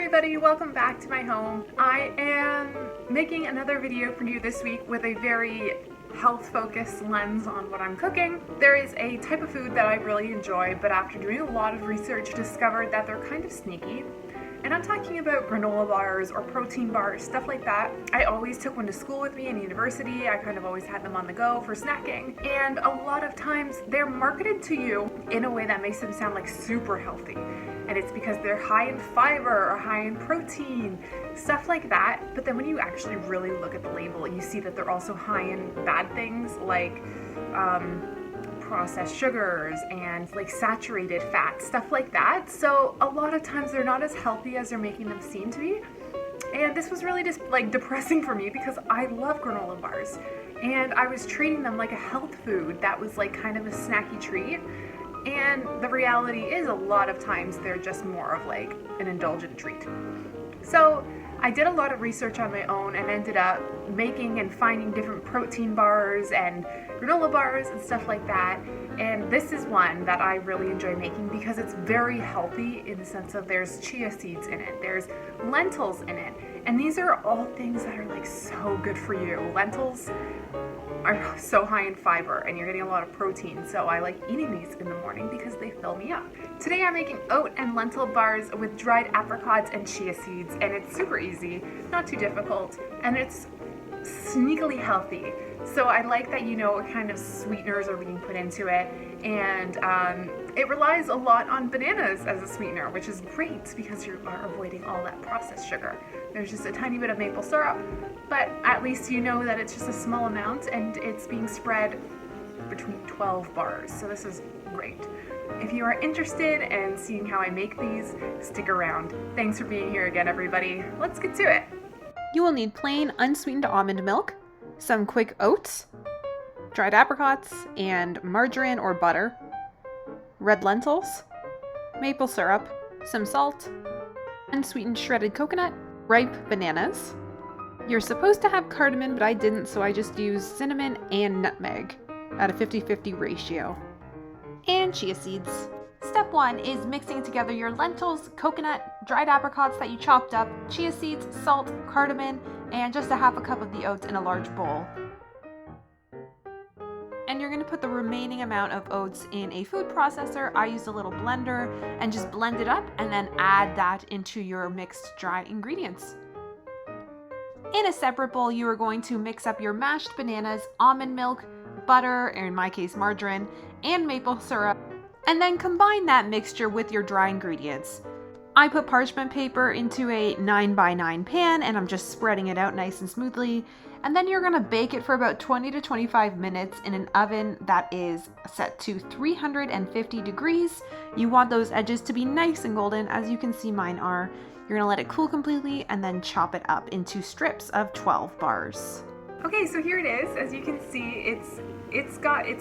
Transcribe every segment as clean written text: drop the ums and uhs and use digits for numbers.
everybody, welcome back to my home. I am making another video for you this week with a very health-focused lens on what I'm cooking. There is a type of food that I really enjoy, but after doing a lot of research, discovered that they're kind of sneaky. And I'm talking about granola bars or protein bars, stuff like that. I always took one to school with me in university. I kind of always had them on the go for snacking. And a lot of times they're marketed to you in a way that makes them sound like super healthy. And it's because they're high in fiber or high in protein, stuff like that. But then when you actually really look at the label, you see that they're also high in bad things like processed sugars and like saturated fat, stuff like that. So a lot of times they're not as healthy as they're making them seem to be. And this was really just like depressing for me because I love granola bars and I was treating them like a health food that was like kind of a snacky treat. And the reality is a lot of times they're just more of like an indulgent treat. So I did a lot of research on my own and ended up making and finding different protein bars and granola bars and stuff like that. And this is one that I really enjoy making because it's very healthy in the sense of there's chia seeds in it, there's lentils in it, and these are all things that are like so good for you. Lentils are so high in fiber and you're getting a lot of protein, so I like eating these in the morning because they fill me up. Today I'm making oat and lentil bars with dried apricots and chia seeds, and it's super easy, not too difficult, and it's sneakily healthy. So I like that you know what kind of sweeteners are being put into it, and it relies a lot on bananas as a sweetener, which is great because you are avoiding all that processed sugar. There's just a tiny bit of maple syrup, but at least you know that it's just a small amount and it's being spread between 12 bars, so this is great. If you are interested in seeing how I make these, stick around. Thanks for being here again, everybody. Let's get to it. You will need plain unsweetened almond milk, some quick oats, dried apricots and margarine or butter, red lentils, maple syrup, some salt, unsweetened shredded coconut, ripe bananas. You're supposed to have cardamom, but I didn't, so I just used cinnamon and nutmeg at a 50-50 ratio. And chia seeds. Step 1 is mixing together your lentils, coconut, dried apricots that you chopped up, chia seeds, salt, cardamom, and just a half a cup of the oats in a large bowl. And you're going to put the remaining amount of oats in a food processor. I used a little blender and just blend it up and then add that into your mixed dry ingredients. In a separate bowl, you are going to mix up your mashed bananas, almond milk, butter, or in my case margarine, and maple syrup, and then combine that mixture with your dry ingredients. I put parchment paper into a 9x9 pan and I'm just spreading it out nice and smoothly. And then you're gonna bake it for about 20 to 25 minutes in an oven that is set to 350 degrees. You want those edges to be nice and golden, as you can see mine are. You're gonna let it cool completely and then chop it up into strips of 12 bars. Okay, so here it is. As you can see, it's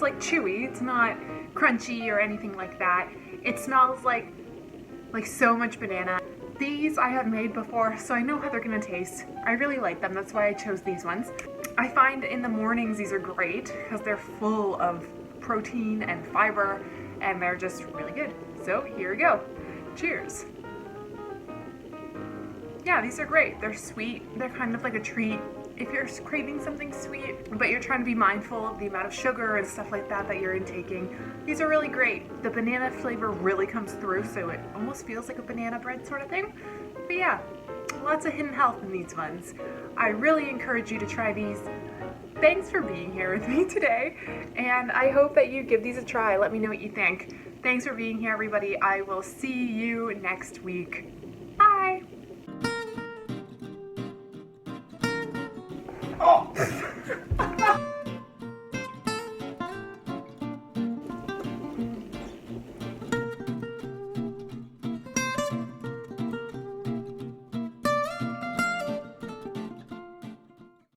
like chewy. It's not crunchy or anything like that. It smells like so much banana. These I have made before, so I know how they're gonna taste. I really like them, that's why I chose these ones. I find in the mornings these are great because they're full of protein and fiber and they're just really good. So here we go. Cheers. Yeah, these are great. They're sweet. They're kind of like a treat if you're craving something sweet, but you're trying to be mindful of the amount of sugar and stuff like that that you're intaking. These are really great. The banana flavor really comes through, so it almost feels like a banana bread sort of thing. But yeah, lots of hidden health in these ones. I really encourage you to try these. Thanks for being here with me today, and I hope that you give these a try. Let me know what you think. Thanks for being here, everybody. I will see you next week.